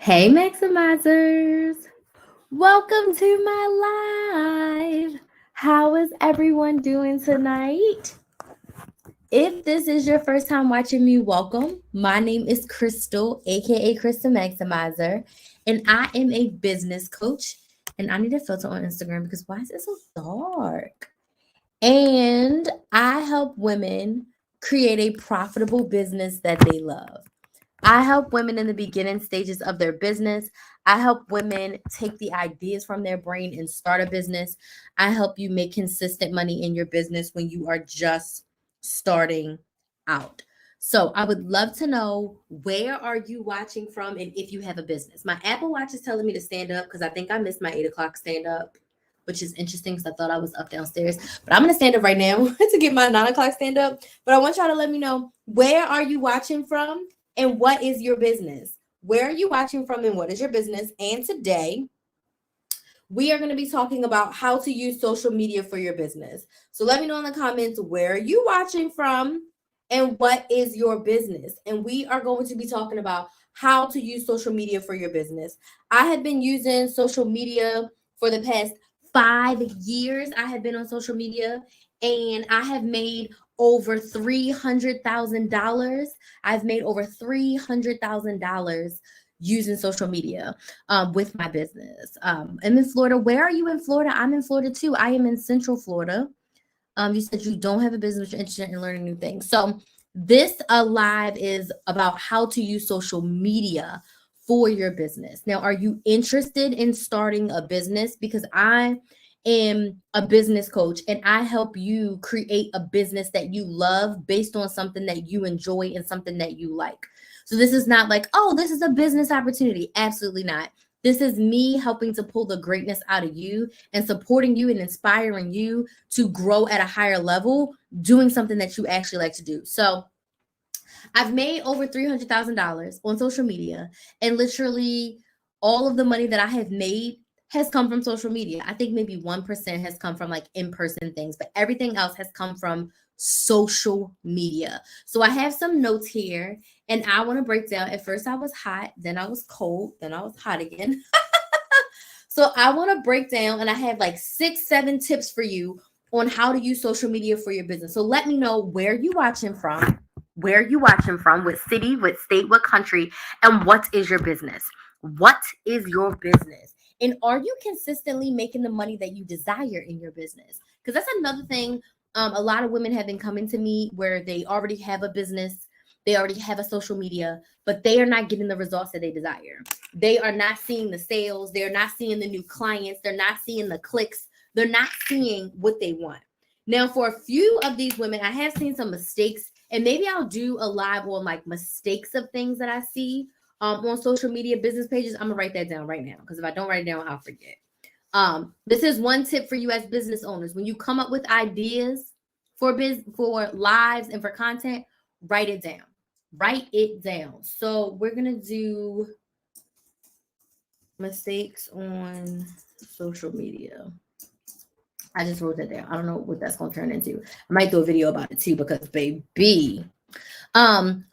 Hey, Maximizers. Welcome to my live. How is everyone doing tonight? If this is your first time watching me, welcome. My name is Crystal, aka Crystal Maximizer, and I am a business coach. And I need a filter on Instagram because why is it so dark? And I help women create a profitable business that they love. I help women in the beginning stages of their business. I help women take the ideas from their brain and start a business. I help you make consistent money in your business when you are just starting out. So I would love to know, where are you watching from and if you have a business. My Apple Watch is telling me to stand up because I think I missed my 8 o'clock stand up, which is interesting because I thought I was up downstairs. But I'm going to stand up right now to get my 9 o'clock stand up. But I want y'all to let me know, where are you watching from? And what is your business? Where are you watching from and what is your business? And today, we are going to be talking about how to use social media for your business. So let me know in the comments, where are you watching from and what is your business? And we are going to be talking about how to use social media for your business. I have been using social media for the past 5 years. I have been on social media and I have made over $300,000. I've made over $300,000 using social media with my business. I'm in Florida. Where are you in Florida? I'm in Florida too. I am in Central Florida. You said you don't have a business, but you're interested in learning new things. So this live is about how to use social media for your business. Now, are you interested in starting a business? Because I am a business coach and I help you create a business that you love based on something that you enjoy and something that you like. So this is not like, oh, this is a business opportunity. Absolutely not. This is me helping to pull the greatness out of you and supporting you and inspiring you to grow at a higher level, doing something that you actually like to do. So I've made over $300,000 on social media, and literally all of the money that I have made has come from social media. I think maybe 1% has come from like in-person things, but everything else has come from social media. So I have some notes here and I want to break down. At first I was hot, then I was cold, then I was hot again. So I want to break down, and I have like 6, 7 tips for you on how to use social media for your business. So let me know, where you watching from, what city, what state, what country, and what is your business? What is your business? And are you consistently making the money that you desire in your business? Because that's another thing. A lot of women have been coming to me where they already have a business, they already have a social media, but they are not getting the results that they desire. They are not seeing the sales. They're not seeing the new clients. They're not seeing the clicks. They're not seeing what they want. Now, for a few of these women, I have seen some mistakes, and maybe I'll do a live on like mistakes of things that I see on social media business pages. I'm gonna write that down right now, because if I don't write it down, I'll forget. This is one tip for you as business owners. When you come up with ideas for lives and for content, write it down. Write it down. So we're gonna do mistakes on social media. I just wrote that down. I don't know what that's gonna turn into. I might do a video about it too, because baby.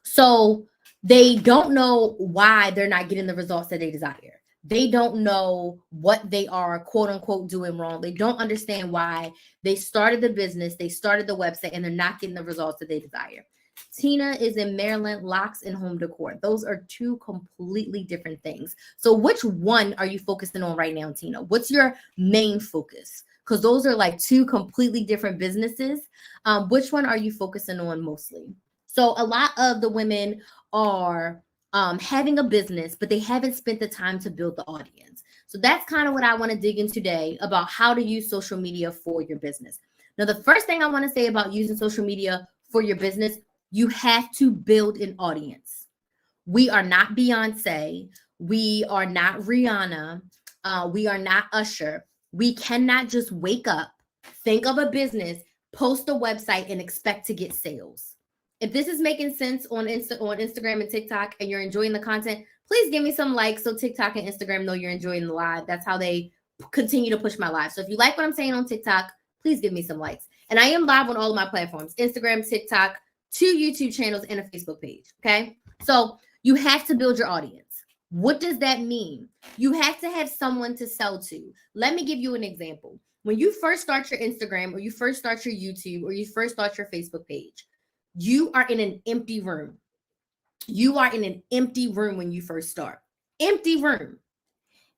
So they don't know why they're not getting the results that they desire. They don't know what they are, quote unquote, doing wrong. They don't understand why they started the business, they started the website, and they're not getting the results that they desire. Tina is in Maryland, locks and home decor. Those are two completely different things. So which one are you focusing on right now, Tina? What's your main focus? Because those are like two completely different businesses. Which one are you focusing on mostly? So a lot of the women are having a business, but they haven't spent the time to build the audience. So that's kind of what I want to dig in today, about how to use social media for your business. Now, the first thing I want to say about using social media for your business, you have to build an audience. We are not Beyonce. We are not Rihanna. We are not Usher. We cannot just wake up, think of a business, post a website, and expect to get sales. If this is making sense on Instagram and TikTok, and you're enjoying the content, please give me some likes so TikTok and Instagram know you're enjoying the live. That's how they continue to push my live. So if you like what I'm saying on TikTok, please give me some likes. And I am live on all of my platforms: Instagram, TikTok, 2 YouTube channels, and a Facebook page. Okay. So you have to build your audience. What does that mean? You have to have someone to sell to. Let me give you an example. When you first start your Instagram, or you first start your YouTube, or you first start your Facebook page, you are in an empty room. You are in an empty room when you first start. Empty room.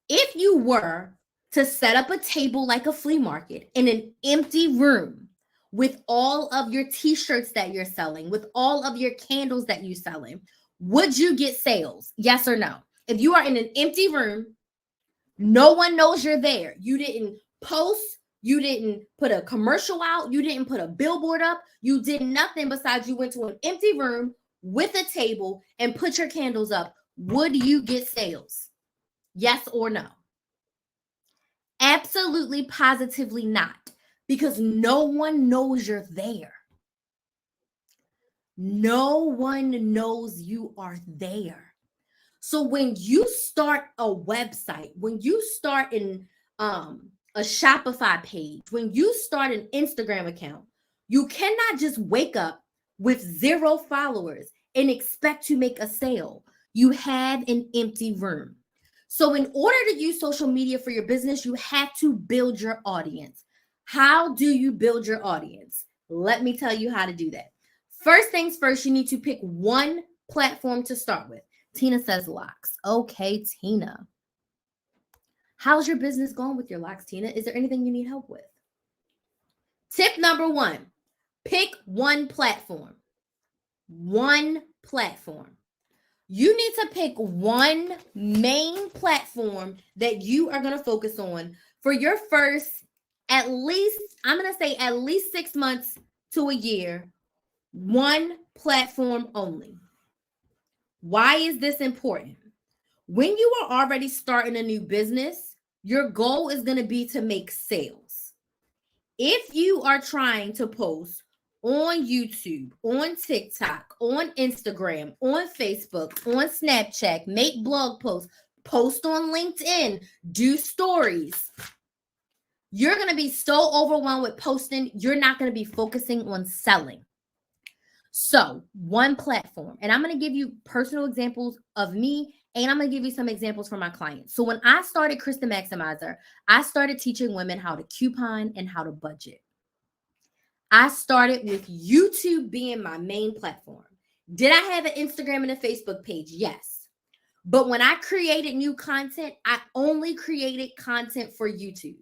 If you were to set up a table like a flea market in an empty room with all of your t-shirts that you're selling, with all of your candles that you're selling, would you get sales? Yes or no? If you are in an empty room, no one knows you're there. You didn't post, you didn't put a commercial out, you didn't put a billboard up, you did nothing besides you went to an empty room with a table and put your candles up. Would you get sales? Yes or no? Absolutely, positively not, because no one knows you're there. No one knows you are there. So when you start a website, when you start a Shopify page, when you start an Instagram account, you cannot just wake up with 0 followers and expect to make a sale. You have an empty room. So in order to use social media for your business, you have to build your audience. How do you build your audience? Let me tell you how to do that. First things first, you need to pick one platform to start with. Tina says locks. Okay, Tina. How's your business going with your locks, Tina? Is there anything you need help with? Tip number 1, pick one platform. One platform. You need to pick one main platform that you are going to focus on for your first, at least, I'm going to say at least 6 months to a year. One platform only. Why is this important? When you are already starting a new business, your goal is going to be to make sales. If you are trying to post on YouTube, on TikTok, on Instagram, on Facebook, on Snapchat, make blog posts, post on LinkedIn, do stories, you're going to be so overwhelmed with posting, you're not going to be focusing on selling. So one platform, and I'm going to give you personal examples of me, and I'm going to give you some examples from my clients. So when I started Chris the Maximizer, I started teaching women how to coupon and how to budget. I started with YouTube being my main platform. Did I have an Instagram and a Facebook page? Yes. But when I created new content, I only created content for YouTube.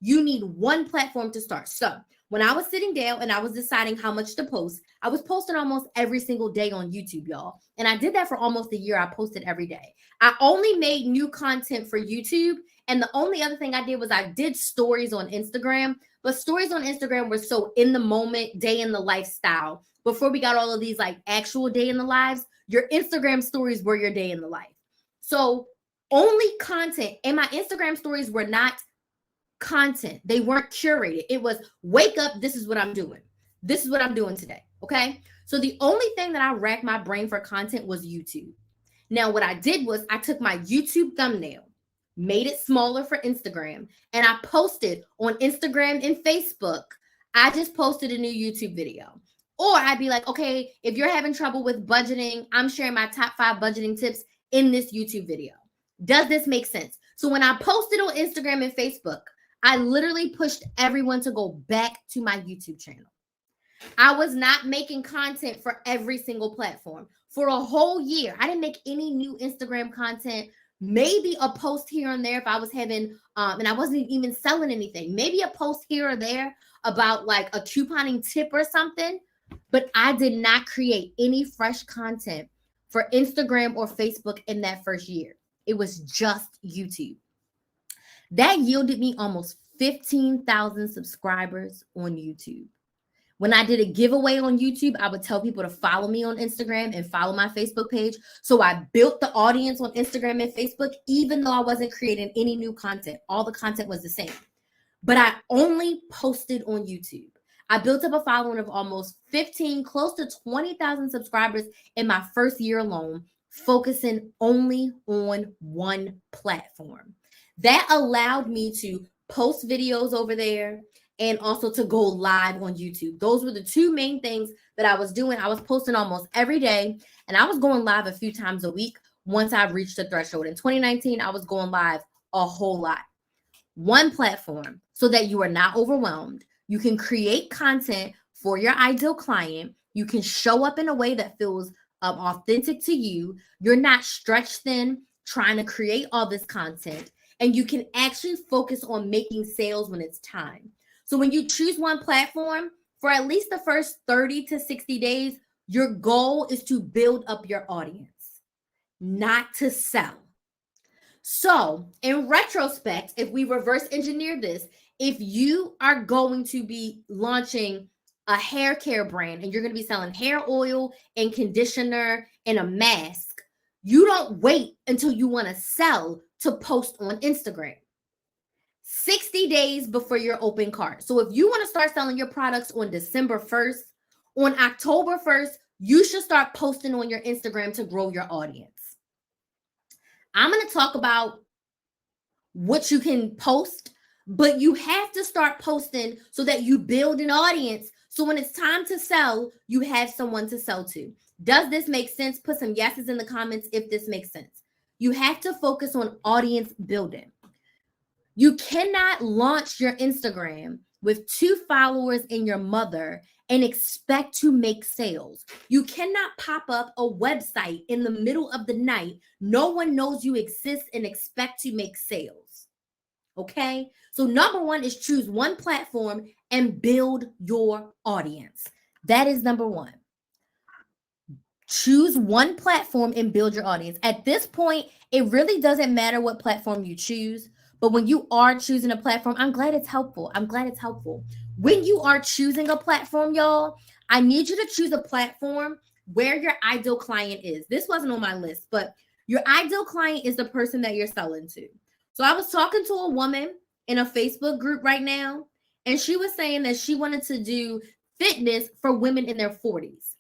You need one platform to start. So when I was sitting down and I was deciding how much to post, I was posting almost every single day on YouTube, y'all. And I did that for almost a year. I posted every day. I only made new content for YouTube. And the only other thing I did was I did stories on Instagram. But stories on Instagram were so in the moment, day in the lifestyle. Before we got all of these like actual day in the lives, your Instagram stories were your day in the life. So only content, and my Instagram stories were not content. They weren't curated. It was wake up, this is what I'm doing. This is what I'm doing today. Okay. So the only thing that I racked my brain for content was YouTube. Now, what I did was I took my YouTube thumbnail, made it smaller for Instagram, and I posted on Instagram and Facebook. I just posted a new YouTube video. Or I'd be like, okay, if you're having trouble with budgeting, I'm sharing my top 5 budgeting tips in this YouTube video. Does this make sense? So when I posted on Instagram and Facebook, I literally pushed everyone to go back to my YouTube channel. I was not making content for every single platform. For a whole year, I didn't make any new Instagram content, maybe a post here and there if I was having, and I wasn't even selling anything, maybe a post here or there about like a couponing tip or something, but I did not create any fresh content for Instagram or Facebook in that first year. It was just YouTube. That yielded me almost 15,000 subscribers on YouTube. When I did a giveaway on YouTube, I would tell people to follow me on Instagram and follow my Facebook page. So I built the audience on Instagram and Facebook, even though I wasn't creating any new content. All the content was the same. But I only posted on YouTube. I built up a following of almost 15, close to 20,000 subscribers in my first year alone, focusing only on one platform. That allowed me to post videos over there and also to go live on YouTube. Those were the 2 main things that I was doing. I was posting almost every day, and I was going live a few times a week, once I reached the threshold. In 2019, I was going live a whole lot. One platform so that you are not overwhelmed. You can create content for your ideal client. You can show up in a way that feels authentic to you. You're not stretched thin trying to create all this content, and you can actually focus on making sales when it's time. So when you choose one platform, for at least the first 30 to 60 days, your goal is to build up your audience, not to sell. So, in retrospect, if we reverse engineer this, if you are going to be launching a hair care brand and you're going to be selling hair oil and conditioner and a mask, you don't wait until you want to sell to post on Instagram. 60 days before your open cart. So, if you want to start selling your products on December 1st, on October 1st, you should start posting on your Instagram to grow your audience. I'm going to talk about what you can post, but you have to start posting so that you build an audience. So when it's time to sell, you have someone to sell to. Does this make sense? Put some yeses in the comments if this makes sense. You have to focus on audience building. You cannot launch your Instagram with 2 followers and your mother and expect to make sales. You cannot pop up a website in the middle of the night. No one knows you exist and expect to make sales. Okay? So number 1 is choose one platform and build your audience. That is number 1. Choose one platform and build your audience. At this point, it really doesn't matter what platform you choose. But when you are choosing a platform, I'm glad it's helpful. When you are choosing a platform, y'all, I need you to choose a platform where your ideal client is. This wasn't on my list, but your ideal client is the person that you're selling to. So I was talking to a woman in a Facebook group right now, and she was saying that she wanted to do fitness for women in their 40s.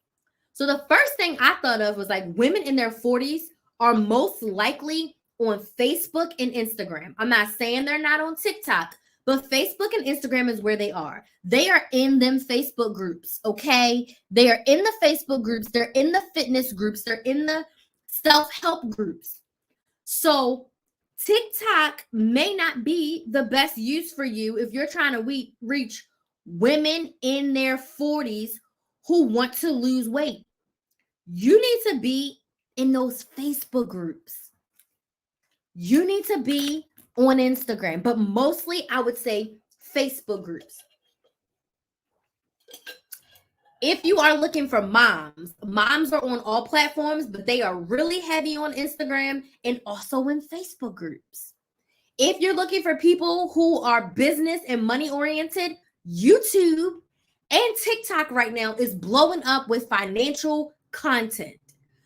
So the first thing I thought of was like women in their 40s are most likely on Facebook and Instagram. I'm not saying they're not on TikTok, but Facebook and Instagram is where they are. They are in them Facebook groups, okay? They are in the Facebook groups. They're in the fitness groups. They're in the self-help groups. So TikTok may not be the best use for you if you're trying to reach women in their 40s who want to lose weight. You need to be in those Facebook groups. You need to be on Instagram, but mostly I would say Facebook groups. If you are looking for moms are on all platforms, but they are really heavy on Instagram and also in Facebook groups. If you're looking for people who are business and money oriented, YouTube and TikTok right now is blowing up with financial content.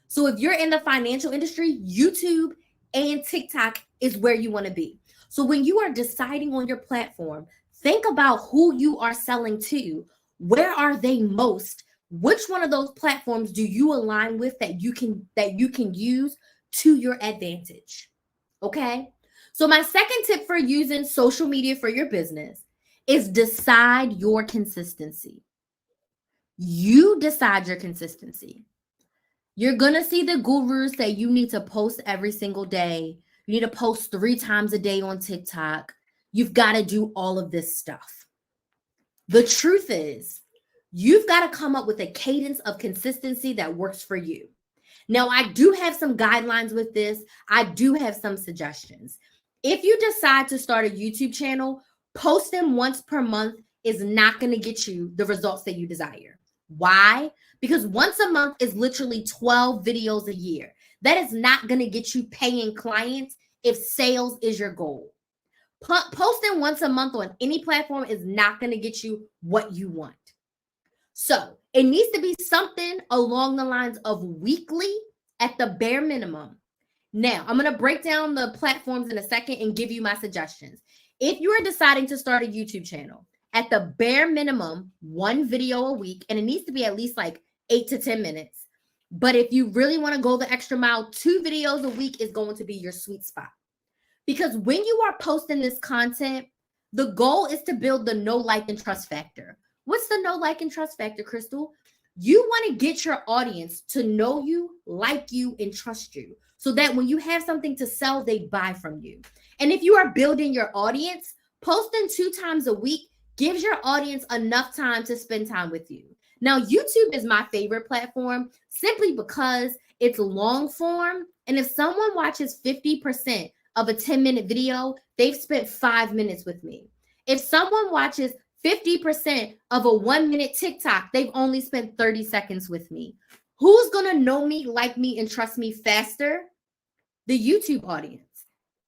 So if you're in the financial industry, YouTube and TikTok is where you want to be. So when you are deciding on your platform, think about who you are selling to. Where are they most? Which one of those platforms do you align with that you can use to your advantage? Okay? So my second tip for using social media for your business is decide your consistency. You decide your consistency. You're going to see the gurus say you need to post every single day. You need to post 3 times a day on TikTok. You've got to do all of this stuff. The truth is, you've got to come up with a cadence of consistency that works for you. Now, I do have some guidelines with this. I do have some suggestions. If you decide to start a YouTube channel, posting once per month is not going to get you the results that you desire. Why? Because once a month is literally 12 videos a year. That is not going to get you paying clients if sales is your goal. Posting once a month on any platform is not going to get you what you want. So it needs to be something along the lines of weekly at the bare minimum. Now, I'm going to break down the platforms in a second and give you my suggestions. If you are deciding to start a YouTube channel, at the bare minimum, 1 video a week, and it needs to be at least like 8 to 10 minutes. But if you really want to go the extra mile, 2 videos a week is going to be your sweet spot. Because when you are posting this content, the goal is to build the know, like, and trust factor. What's the know, like, and trust factor, Crystal? You want to get your audience to know you, like you, and trust you so that when you have something to sell, they buy from you. And if you are building your audience, posting 2 times a week gives your audience enough time to spend time with you. Now, YouTube is my favorite platform simply because it's long form. And if someone watches 50% of a 10-minute video, they've spent 5 minutes with me. If someone watches 50% of a 1-minute TikTok, they've only spent 30 seconds with me. Who's going to know me, like me, and trust me faster? The YouTube audience.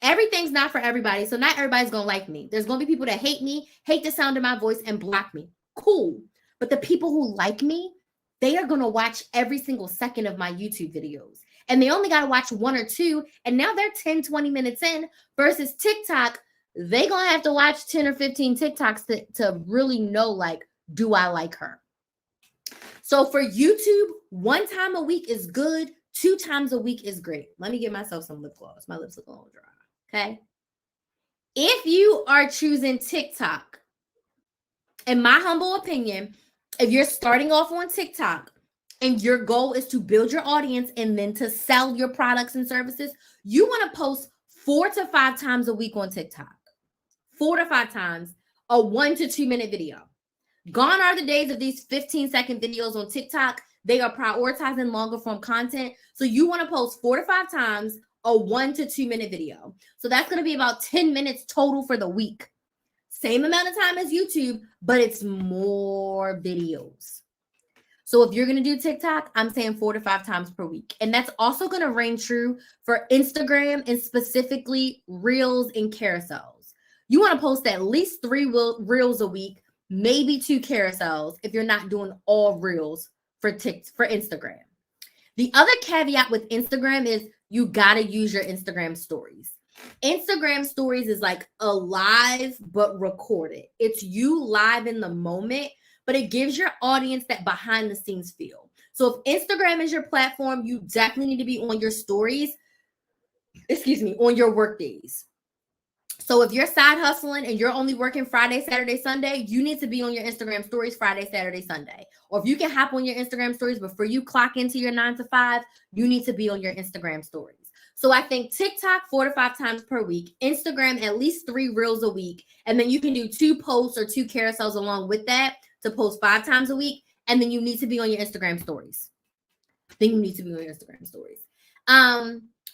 Everything's not for everybody. So not everybody's going to like me. There's going to be people that hate me, hate the sound of my voice, and block me. Cool. But the people who like me, they are going to watch every single second of my YouTube videos. And they only got to watch 1 or 2. And now they're 10, 20 minutes in versus TikTok. They going to have to watch 10 or 15 TikToks to really know, like, do I like her? So for YouTube, 1 time a week is good. 2 times a week is great. Let me give myself some lip gloss. My lips look a little dry. Okay. If you are choosing TikTok, in my humble opinion, if you're starting off on TikTok and your goal is to build your audience and then to sell your products and services, you want to post 4 to 5 times a week on TikTok. 4 to 5 times, a 1 to 2 minute video. Gone are the days of these 15-second videos on TikTok. They are prioritizing longer form content. So you want to post 4 to 5 times, a 1 to 2 minute video. So that's going to be about 10 minutes total for the week. Same amount of time as YouTube, but it's more videos. So if you're going to do TikTok, I'm saying 4 to 5 times per week. And that's also going to ring true for Instagram and specifically Reels and carousels. You want to post at least 3 Reels a week, maybe 2 carousels if you're not doing all Reels for Instagram. The other caveat with Instagram is you got to use your Instagram stories. Instagram stories is like a live but recorded. It's you live in the moment, but it gives your audience that behind the scenes feel. So if Instagram is your platform, you definitely need to be on your stories, on your work days. So if you're side hustling and you're only working Friday, Saturday, Sunday, you need to be on your Instagram stories Friday, Saturday, Sunday. Or if you can hop on your Instagram stories before you clock into your 9 to 5, you need to be on your Instagram stories. So I think TikTok 4 to 5 times per week, Instagram at least 3 Reels a week, and then you can do 2 posts or 2 carousels along with that to post 5 times a week, and then you need to be on your Instagram stories.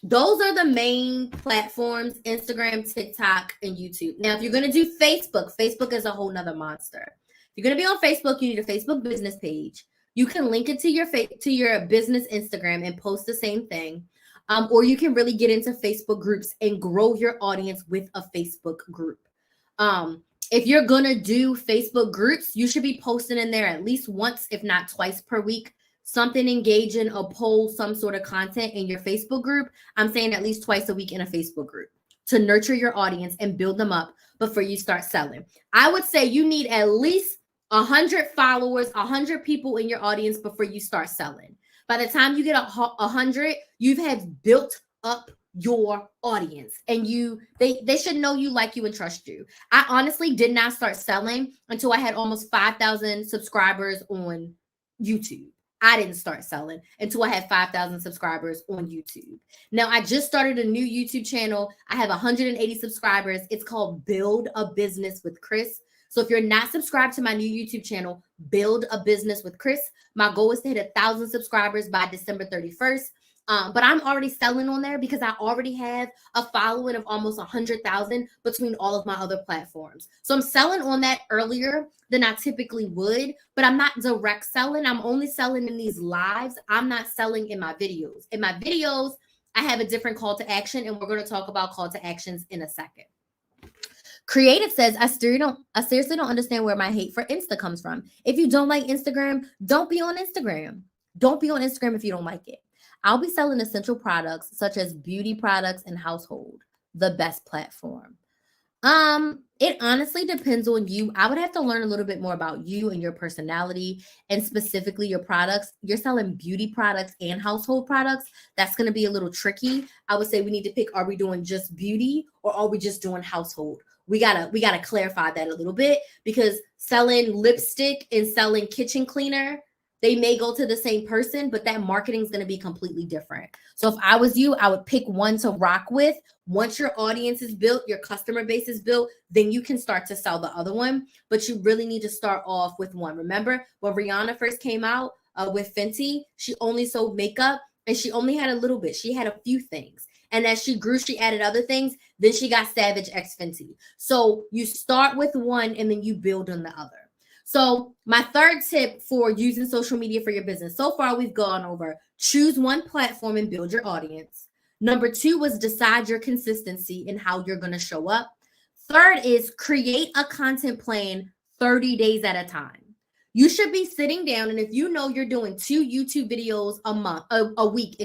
Those are the main platforms, Instagram, TikTok, and YouTube. Now, if you're going to do Facebook is a whole nother monster. If you're going to be on Facebook, you need a Facebook business page. You can link it to your business Instagram and post the same thing. Or you can really get into Facebook groups and grow your audience with a Facebook group. If you're going to do Facebook groups, you should be posting in there at least once, if not twice per week. Something engaging, a poll, some sort of content in your Facebook group. I'm saying at least twice a week in a Facebook group to nurture your audience and build them up before you start selling. I would say you need at least 100 followers, 100 people in your audience before you start selling. By the time you get 100, you've had built up your audience and they should know you, like you, and trust you. I honestly did not start selling until I had almost 5,000 subscribers on YouTube. I didn't start selling until I had 5,000 subscribers on YouTube. Now, I just started a new YouTube channel. I have 180 subscribers. It's called Build a Business with Chris. So if you're not subscribed to my new YouTube channel, Build a Business with Chris, my goal is to hit 1,000 subscribers by December 31st. But I'm already selling on there because I already have a following of almost 100,000 between all of my other platforms. So I'm selling on that earlier than I typically would, but I'm not direct selling. I'm only selling in these lives. I'm not selling in my videos. In my videos, I have a different call to action, and we're going to talk about call to actions in a second. Creative says, I seriously don't understand where my hate for Insta comes from. If you don't like Instagram, don't be on Instagram. Don't be on Instagram if you don't like it. I'll be selling essential products such as beauty products and household, the best platform. It honestly depends on you. I would have to learn a little bit more about you and your personality and specifically your products. You're selling beauty products and household products. That's going to be a little tricky. I would say we need to pick, are we doing just beauty or are we just doing household? We gotta clarify that a little bit, because selling lipstick and selling kitchen cleaner they may go to the same person, but that marketing is going to be completely different. So if I was you, I would pick one to rock with. Once your audience is built, your customer base is built, then you can start to sell the other one. But you really need to start off with one. Remember when Rihanna first came out with Fenty, she only sold makeup and she only had a little bit. She had a few things. And as she grew, she added other things. Then she got Savage X Fenty. So you start with one and then you build on the other. So my third tip for using social media for your business. So far, we've gone over choose one platform and build your audience. Number 2 was decide your consistency and how you're going to show up. Third is create a content plan 30 days at a time. You should be sitting down, and if you know you're doing 2 YouTube videos a week,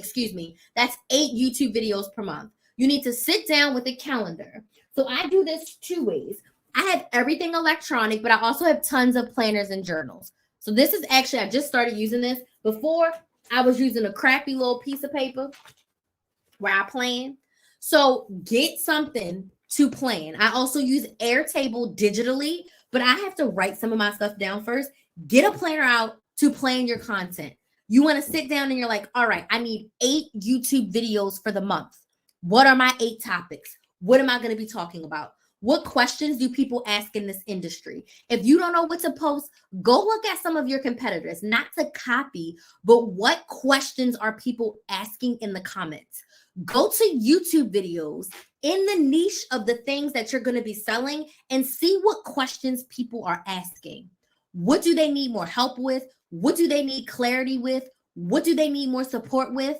that's 8 YouTube videos per month. You need to sit down with a calendar. So I do this 2 ways. I have everything electronic, but I also have tons of planners and journals. So this is actually, I just started using this. Before, I was using a crappy little piece of paper where I plan. So get something to plan. I also use Airtable digitally, but I have to write some of my stuff down first. Get a planner out to plan your content. You want to sit down and you're like, all right, I need 8 YouTube videos for the month. What are my 8 topics? What am I going to be talking about? What questions do people ask in this industry? If you don't know what to post, go look at some of your competitors, not to copy, but what questions are people asking in the comments? Go to YouTube videos in the niche of the things that you're going to be selling and see what questions people are asking. What do they need more help with? What do they need clarity with? What do they need more support with?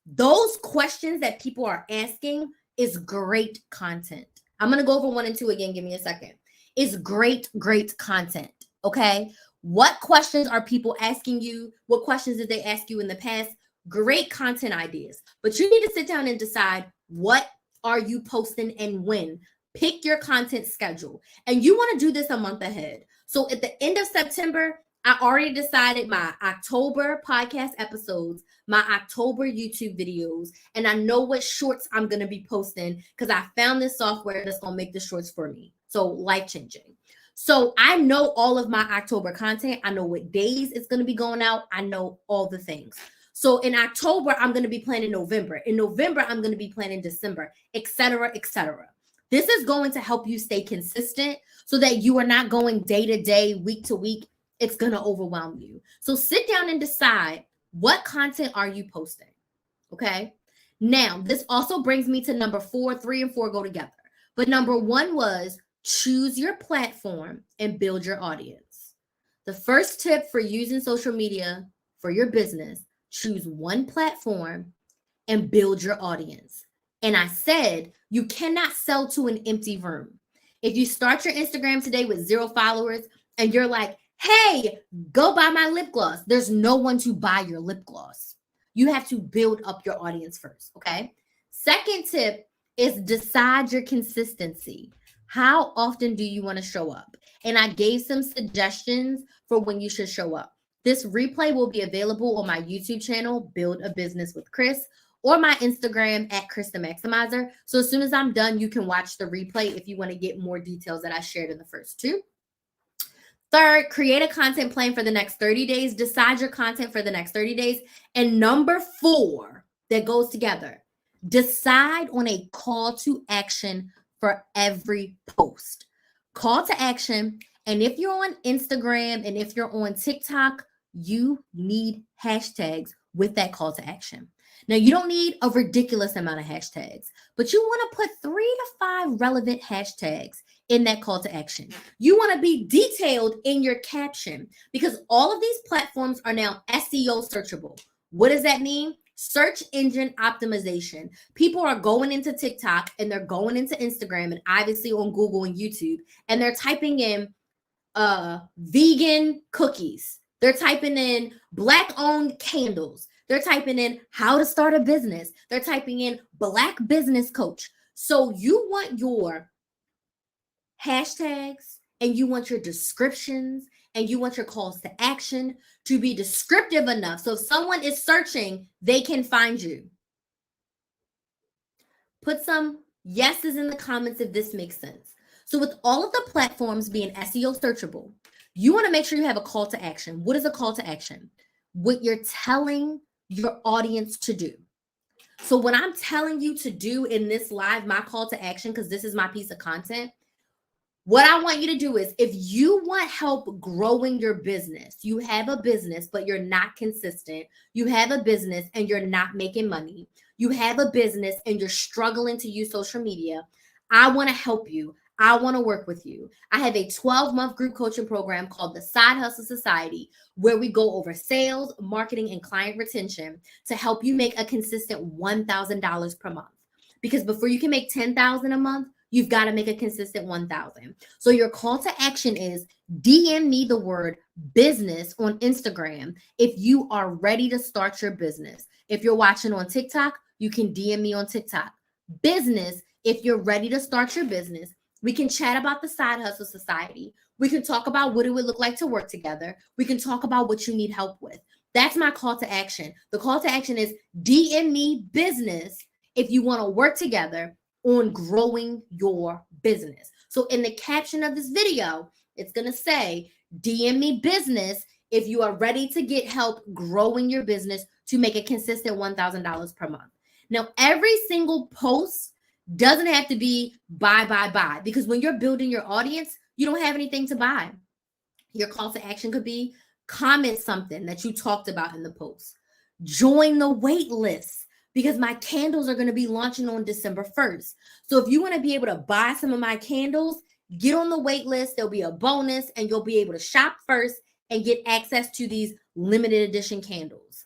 Those questions that people are asking is great content. I'm going to go over 1 and 2 again. Give me a second. It's great content. Okay. What questions are people asking you? What questions did they ask you in the past? Great content ideas. But you need to sit down and decide what are you posting and when. Pick your content schedule. And you want to do this a month ahead. So at the end of September, I already decided my October podcast episodes, my October YouTube videos, and I know what shorts I'm going to be posting because I found this software that's going to make the shorts for me. So life-changing. So I know all of my October content. I know what days it's going to be going out. I know all the things. So in October, I'm going to be planning November. In November, I'm going to be planning December, et cetera, et cetera. This is going to help you stay consistent so that you are not going day to day, week to week. It's going to overwhelm you. So sit down and decide what content are you posting. Okay. Now, this also brings me to number 4. 3 and 4 go together. But number 1 was choose your platform and build your audience. The first tip for using social media for your business, choose one platform and build your audience. And I said, you cannot sell to an empty room. If you start your Instagram today with 0 followers and you're like, hey, go buy my lip gloss, there's no one to buy your lip gloss. You have to build up your audience first, okay? Second tip is decide your consistency. How often do you want to show up? And I gave some suggestions for when you should show up. This replay will be available on my YouTube channel, Build a Business with Chris, or my Instagram at Chris the Maximizer. So as soon as I'm done, you can watch the replay if you want to get more details that I shared in the first 2. Third, create a content plan for the next 30 days. Decide your content for the next 30 days. And number 4 that goes together, decide on a call to action for every post. Call to action. And if you're on Instagram and if you're on TikTok, you need hashtags with that call to action. Now, you don't need a ridiculous amount of hashtags, but you want to put 3 to 5 relevant hashtags in that call to action. You want to be detailed in your caption because all of these platforms are now SEO searchable. What does that mean? Search engine optimization. People are going into TikTok and they're going into Instagram and obviously on Google and YouTube, and they're typing in vegan cookies. They're typing in Black-owned candles. They're typing in how to start a business. They're typing in Black business coach. So you want your hashtags and you want your descriptions and you want your calls to action to be descriptive enough. So if someone is searching, they can find you. Put some yeses in the comments if this makes sense. So with all of the platforms being SEO searchable, you want to make sure you have a call to action. What is a call to action? what you're telling your audience to do. So what I'm telling you to do in this live, my call to action, because this is my piece of content, what I want you to do is, if you want help growing your business, you have a business, but you're not consistent. You have a business and you're not making money. You have a business and you're struggling to use social media. I want to help you. I want to work with you. I have a 12-month group coaching program called the Side Hustle Society, where we go over sales, marketing, and client retention to help you make a consistent $1,000 per month. Because before you can make $10,000 a month, you've got to make a consistent 1,000. So your call to action is DM me the word business on Instagram if you are ready to start your business. If you're watching on TikTok, you can DM me on TikTok. Business, if you're ready to start your business. We can chat about the Side Hustle Society. We can talk about what it would look like to work together. We can talk about what you need help with. That's my call to action. The call to action is DM me business if you want to work together on growing your business. So in the caption of this video, it's going to say, DM me business if you are ready to get help growing your business to make a consistent $1,000 per month. Now, every single post doesn't have to be buy, because when you're building your audience, you don't have anything to buy. Your call to action could be comment something that you talked about in the post. Join the wait list, because my candles are going to be launching on December 1st. So if you want to be able to buy some of my candles, get on the wait list. There'll be a bonus and you'll be able to shop first and get access to these limited edition candles.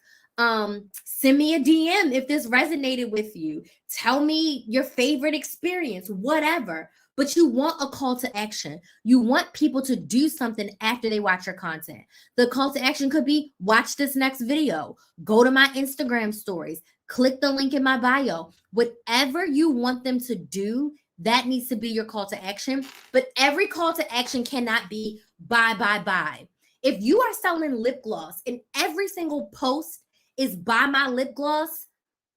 Send me a DM if this resonated with you. Tell me your favorite experience, whatever. But you want a call to action. You want people to do something after they watch your content. The call to action could be, watch this next video, go to my Instagram stories, click the link in my bio. Whatever you want them to do, that needs to be your call to action. But every call to action cannot be buy. If you are selling lip gloss and every single post is buy my lip gloss,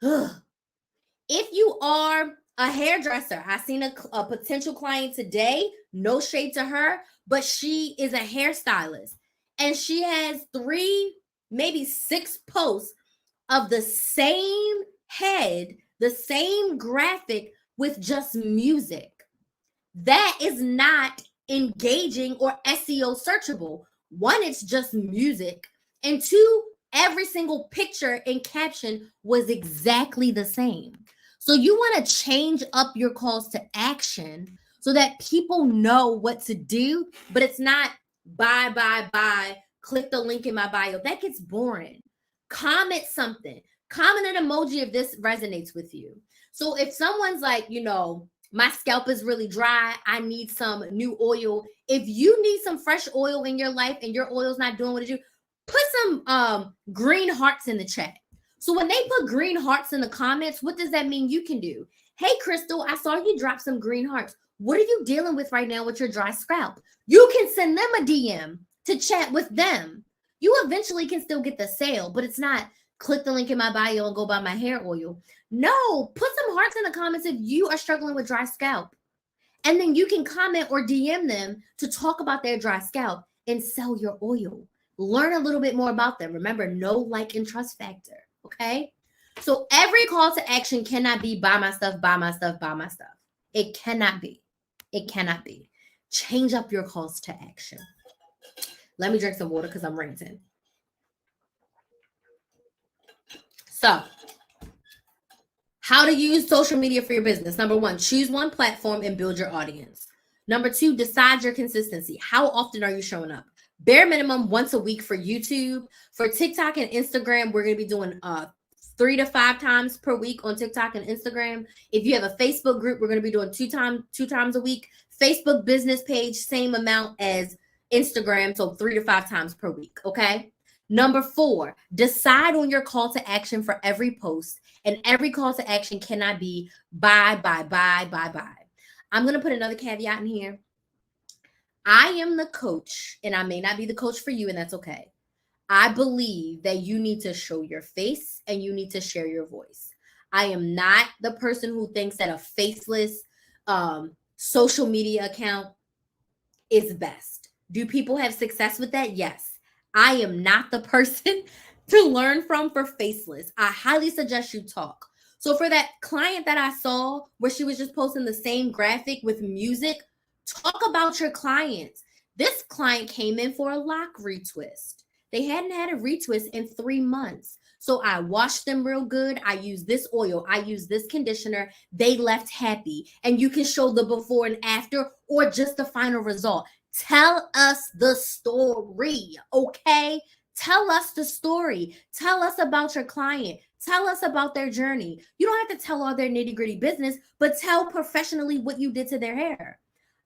if you are a hairdresser, I seen a potential client today, no shade to her, but she is a hairstylist and she has 3, maybe 6 posts of the same head, the same graphic with just music. That is not engaging or SEO searchable. 1, it's just music. And 2, every single picture and caption was exactly the same. So you want to change up your calls to action so that people know what to do, but it's not buy, click the link in my bio. That gets boring. Comment something. Comment an emoji if this resonates with you. So if someone's like, my scalp is really dry, I need some new oil. If you need some fresh oil in your life and your oil's not doing what it do, put some green hearts in the chat. So when they put green hearts in the comments, what does that mean you can do? Hey, Crystal, I saw you drop some green hearts. What are you dealing with right now with your dry scalp? You can send them a DM to chat with them. You eventually can still get the sale, but it's not click the link in my bio and go buy my hair oil. No, put some hearts in the comments if you are struggling with dry scalp. And then you can comment or DM them to talk about their dry scalp and sell your oil. Learn a little bit more about them. Remember, know, like, and trust factor. Okay. So every call to action cannot be buy my stuff. It cannot be. It cannot be. Change up your calls to action. Let me drink some water because I'm ranting. So, how to use social media for your business. Number 1, choose one platform and build your audience. Number 2, decide your consistency. How often are you showing up? Bare minimum once a week for YouTube. For TikTok and Instagram, we're going to be doing 3 to 5 times per week on TikTok and Instagram. If you have a Facebook group, we're going to be doing 2 times a week. Facebook business page, same amount as Instagram, so 3 to 5 times per week, okay? Number 4, decide on your call to action for every post, and every call to action cannot be buy. I'm going to put another caveat in here. I am the coach, and I may not be the coach for you, and that's okay. I believe that you need to show your face and you need to share your voice. I am not the person who thinks that a faceless social media account is best. Do people have success with that? Yes. I am not the person to learn from for Faceless. I highly suggest you talk. So for that client that I saw where she was just posting the same graphic with music, talk about your clients. This client came in for a lock retwist. They hadn't had a retwist in 3 months. So I washed them real good. I used this oil. I used this conditioner. They left happy. And you can show the before and after or just the final result. Tell us the story, okay? Tell us the story. Tell us about your client. Tell us about their journey. You don't have to tell all their nitty-gritty business, but tell professionally what you did to their hair.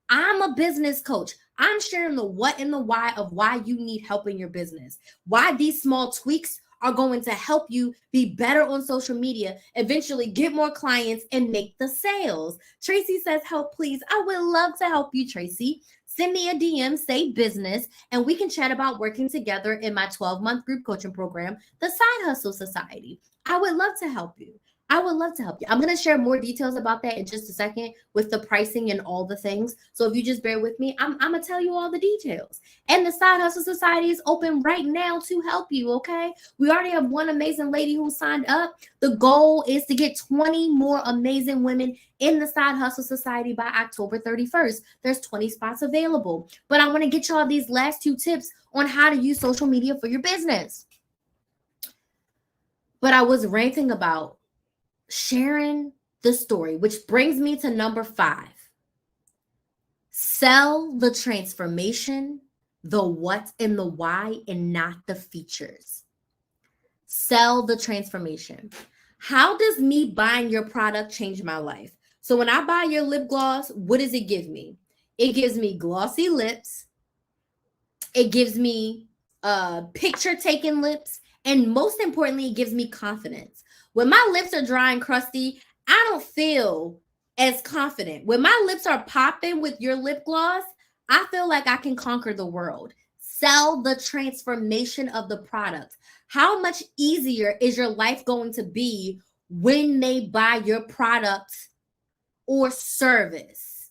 I'm a business coach. I'm sharing the what and the why of why you need help in your business. Why these small tweaks are going to help you be better on social media, eventually get more clients and make the sales. Tracy says, help, please. I would love to help you, Tracy. Send me a DM, say business, and we can chat about working together in my 12-month group coaching program, the Side Hustle Society. I would love to help you. I would love to help you. I'm going to share more details about that in just a second with the pricing and all the things. So if you just bear with me, I'm going to tell you all the details. And the Side Hustle Society is open right now to help you, okay? We already have one amazing lady who signed up. The goal is to get 20 more amazing women in the Side Hustle Society by October 31st. There's 20 spots available. But I want to get y'all these last 2 tips on how to use social media for your business. But I was ranting about sharing the story, which brings me to number 5. Sell the transformation, the what and the why, and not the features. Sell the transformation. How does me buying your product change my life? So when I buy your lip gloss, what does it give me? It gives me glossy lips. It gives me picture-taking lips. And most importantly, it gives me confidence. When my lips are dry and crusty, I don't feel as confident. When my lips are popping with your lip gloss, I feel like I can conquer the world. Sell the transformation of the product. How much easier is your life going to be when they buy your product or service?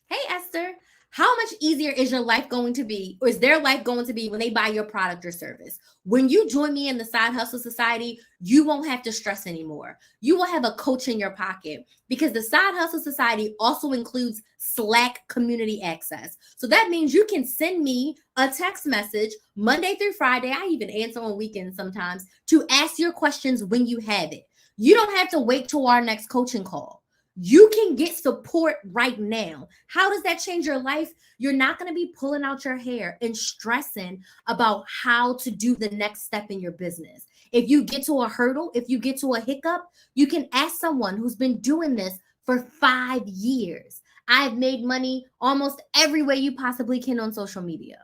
Hey, Esther. How much easier is your life going to be, or is their life going to be when they buy your product or service? When you join me in the Side Hustle Society, you won't have to stress anymore. You will have a coach in your pocket because the Side Hustle Society also includes Slack community access. So that means you can send me a text message Monday through Friday. I even answer on weekends sometimes to ask your questions when you have it. You don't have to wait till our next coaching call. You can get support right now. How does that change your life? You're not going to be pulling out your hair and stressing about how to do the next step in your business. If you get to a hurdle, if you get to a hiccup, you can ask someone who's been doing this for 5 years. I've made money almost every way you possibly can on social media.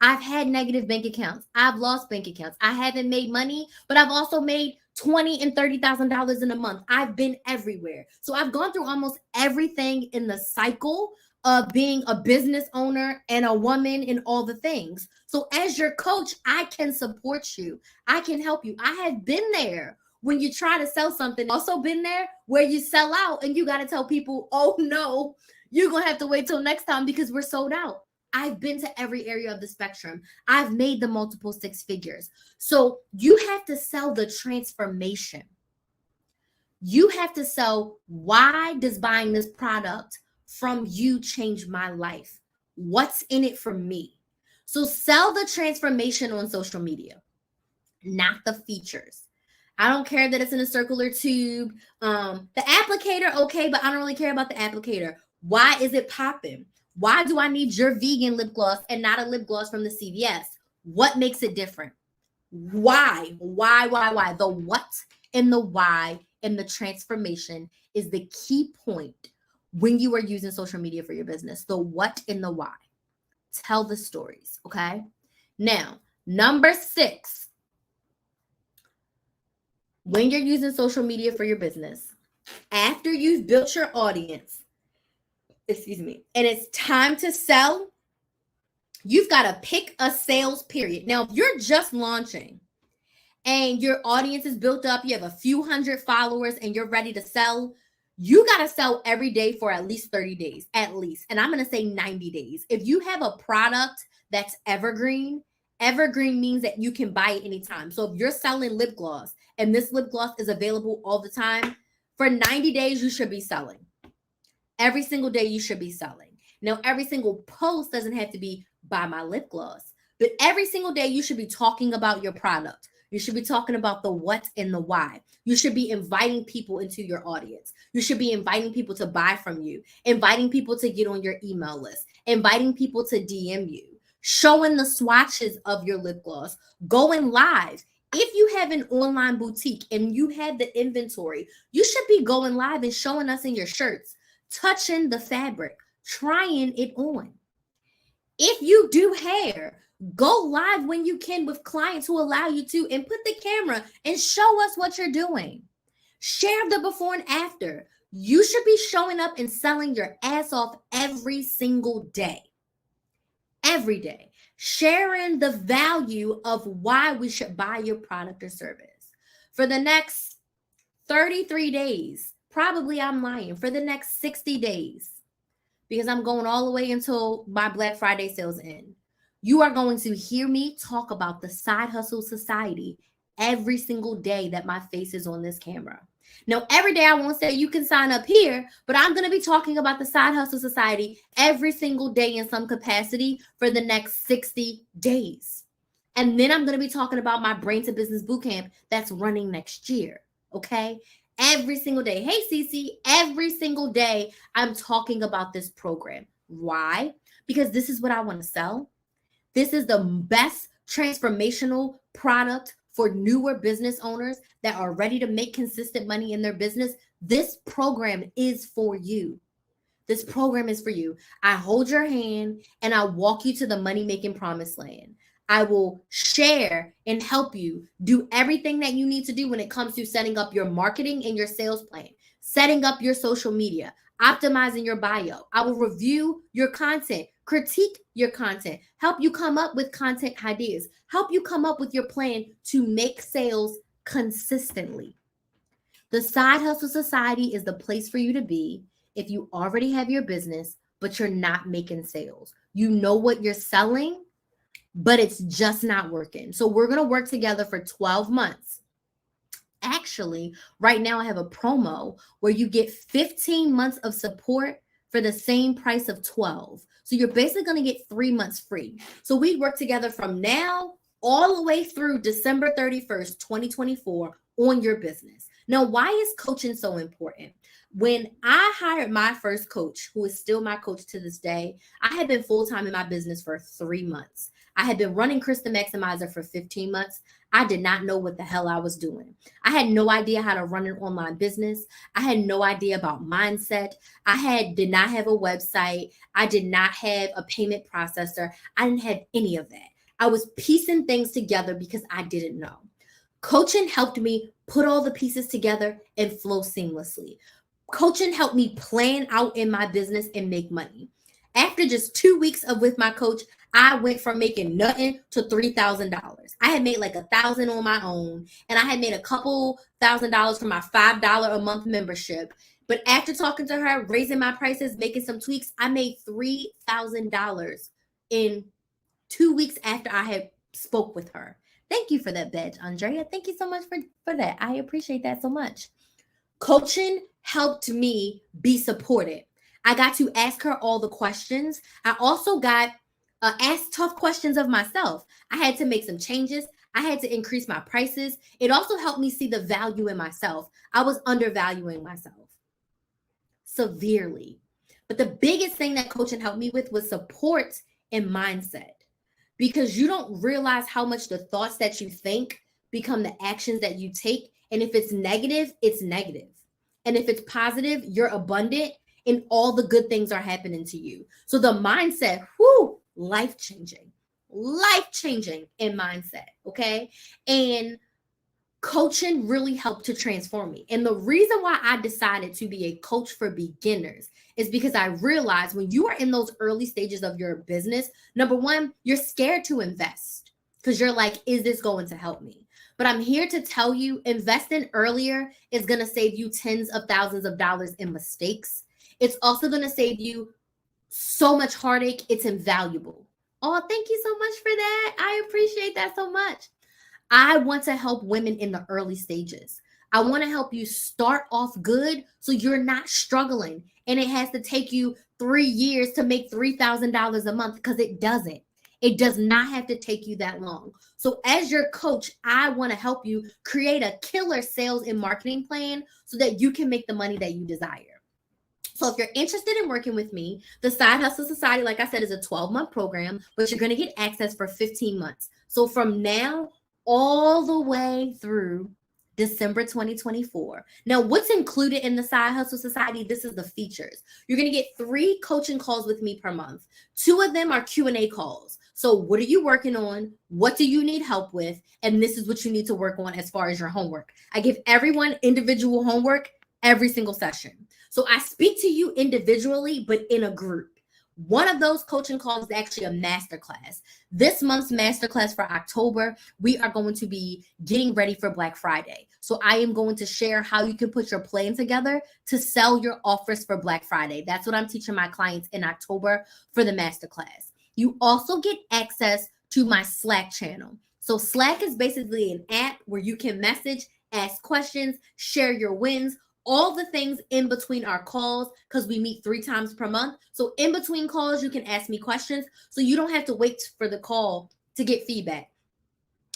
I've had negative bank accounts. I've lost bank accounts. I haven't made money, but I've also made $20,000 and $30,000 in a month. I've been everywhere. So I've gone through almost everything in the cycle of being a business owner and a woman and all the things. So as your coach, I can support you. I can help you. I have been there when you try to sell something. Also been there where you sell out and you got to tell people, oh no, you're going to have to wait till next time because we're sold out. I've been to every area of the spectrum. I've made the multiple 6 figures. So you have to sell the transformation. You have to sell, why does buying this product from you change my life? What's in it for me? So sell the transformation on social media, not the features. I don't care that it's in a circular tube. The applicator, okay, but I don't really care about the applicator. Why is it popping? Why do I need your vegan lip gloss and not a lip gloss from the CVS? What makes it different? Why? The what and the why and the transformation is the key point when you are using social media for your business. The what and the why. Tell the stories, okay? Now, number 6, when you're using social media for your business, after you've built your audience, and it's time to sell, you've got to pick a sales period. Now, if you're just launching and your audience is built up, you have a few hundred followers and you're ready to sell, you got to sell every day for at least 30 days, at least. And I'm going to say 90 days. If you have a product that's evergreen Evergreen means that you can buy it anytime. So if you're selling lip gloss and this lip gloss is available all the time, for 90 days, you should be selling. Every single day you should be selling. Now, every single post doesn't have to be buy my lip gloss, but every single day you should be talking about your product. You should be talking about the what and the why. You should be inviting people into your audience. You should be inviting people to buy from you, inviting people to get on your email list, inviting people to DM you, showing the swatches of your lip gloss, going live. If you have an online boutique and you have the inventory, you should be going live and showing us in your shirts, touching the fabric, trying it on. If you do hair, go live when you can with clients who allow you to, and put the camera and show us what you're doing. Share the before and after. You should be showing up and selling your ass off every single day. Every day. Sharing the value of why we should buy your product or service. For the next 33 days, probably I'm lying, for the next 60 days, because I'm going all the way until my Black Friday sales end, you are going to hear me talk about the Side Hustle Society every single day that my face is on this camera. Now, every day I won't say you can sign up here, but I'm going to be talking about the Side Hustle Society every single day in some capacity for the next 60 days. And then I'm going to be talking about my Brain to Business Bootcamp that's running next year. Okay? Every single day. Hey, Cece, every single day I'm talking about this program. Why? Because this is what I want to sell. This is the best transformational product for newer business owners that are ready to make consistent money in their business. This program is for you. This program is for you. I hold your hand and I walk you to the money-making promised land. I will share and help you do everything that you need to do when it comes to setting up your marketing and your sales plan, setting up your social media, optimizing your bio. I will review your content, critique your content, help you come up with content ideas, help you come up with your plan to make sales consistently. The Side Hustle Society is the place for you to be if you already have your business, but you're not making sales. You know what you're selling, but it's just not working. So we're going to work together for 12 months. Actually, right now I have a promo where you get 15 months of support for the same price of 12. So you're basically going to get 3 months free. So we work together from now all the way through December 31st, 2024 on your business. Now, why is coaching so important? When I hired my first coach, who is still my coach to this day, I had been full-time in my business for 3 months. I had been running Chris the Maximizer for 15 months. I did not know what the hell I was doing. I had no idea how to run an online business. I had no idea about mindset. Did not have a website. I did not have a payment processor. I didn't have any of that. I was piecing things together because I didn't know. Coaching helped me put all the pieces together and flow seamlessly. Coaching helped me plan out in my business and make money. After just 2 weeks with my coach, I went from making nothing to $3,000. I had made like $1,000 on my own, and I had made a couple $1,000s from my $5 a month membership. But after talking to her, raising my prices, making some tweaks, I made $3,000 in 2 weeks after I had spoke with her. Thank you for that badge, Andrea. Thank you so much for that. I appreciate that so much. Coaching helped me be supported. I got to ask her all the questions. I also got asked tough questions of myself. I had to make some changes. I had to increase my prices. It also helped me see the value in myself. I was undervaluing myself severely. But the biggest thing that coaching helped me with was support and mindset, because you don't realize how much the thoughts that you think become the actions that you take. And if it's negative, it's negative. And if it's positive, you're abundant and all the good things are happening to you. So the mindset, life-changing in mindset, okay? And coaching really helped to transform me. And the reason why I decided to be a coach for beginners is because I realized when you are in those early stages of your business, number one, you're scared to invest because you're like, is this going to help me? But I'm here to tell you, investing earlier is going to save you tens of thousands of dollars in mistakes. It's also going to save you so much heartache. It's invaluable. Oh, thank you so much for that. I appreciate that so much. I want to help women in the early stages. I want to help you start off good so you're not struggling and it has to take you 3 years to make $3,000 a month because it doesn't. It does not have to take you that long. So, as your coach, I want to help you create a killer sales and marketing plan so that you can make the money that you desire. So if you're interested in working with me, the Side Hustle Society, like I said, is a 12-month program, but you're going to get access for 15 months. So from now all the way through December 2024. Now, what's included in the Side Hustle Society? This is the features. You're going to get 3 coaching calls with me per month. 2 of them are Q&A calls. So what are you working on? What do you need help with? And this is what you need to work on as far as your homework. I give everyone individual homework every single session. So I speak to you individually, but in a group. One of those coaching calls is actually a masterclass. This month's masterclass for October, we are going to be getting ready for Black Friday. So I am going to share how you can put your plan together to sell your offers for Black Friday. That's what I'm teaching my clients in October for the masterclass. You also get access to my Slack channel. So Slack is basically an app where you can message, ask questions, share your wins, all the things in between our calls because we meet 3 times per month. So in between calls, you can ask me questions. So you don't have to wait for the call to get feedback.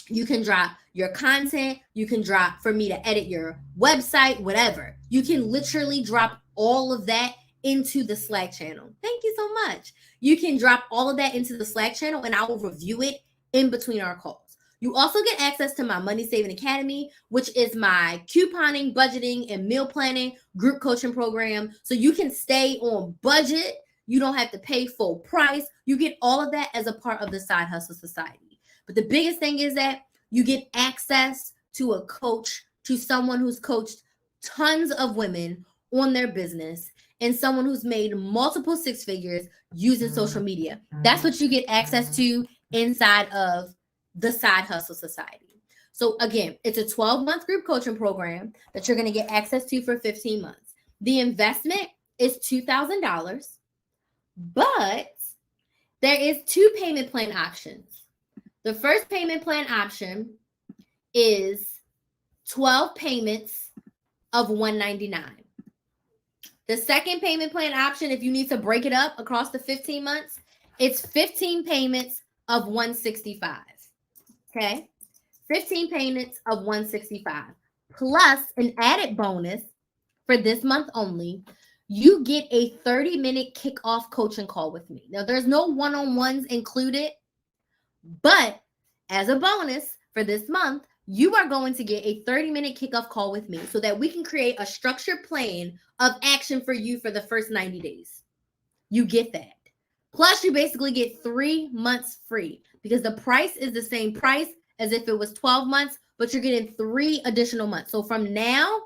You can drop your content. You can drop for me to edit your website, whatever. You can literally drop all of that into the Slack channel. Thank you so much. You can drop all of that into the Slack channel and I will review it in between our calls. You also get access to my Money Saving Academy, which is my couponing, budgeting, and meal planning group coaching program. So you can stay on budget. You don't have to pay full price. You get all of that as a part of the Side Hustle Society. But the biggest thing is that you get access to a coach, to someone who's coached tons of women on their business and someone who's made multiple 6 figures using social media. That's what you get access to inside of the Side Hustle Society. So again, it's a 12-month group coaching program that you're going to get access to for 15 months. The investment is $2,000, but there is 2 payment plan options. The first payment plan option is 12 payments of $199. The second payment plan option, if you need to break it up across the 15 months, it's 15 payments of $165. Okay, 15 payments of $165 plus an added bonus for this month only. You get a 30-minute kickoff coaching call with me. Now, there's no one-on-ones included, but as a bonus for this month, you are going to get a 30-minute kickoff call with me so that we can create a structured plan of action for you for the first 90 days. You get that. Plus, you basically get 3 months free because the price is the same price as if it was 12 months, but you're getting 3 additional months. So from now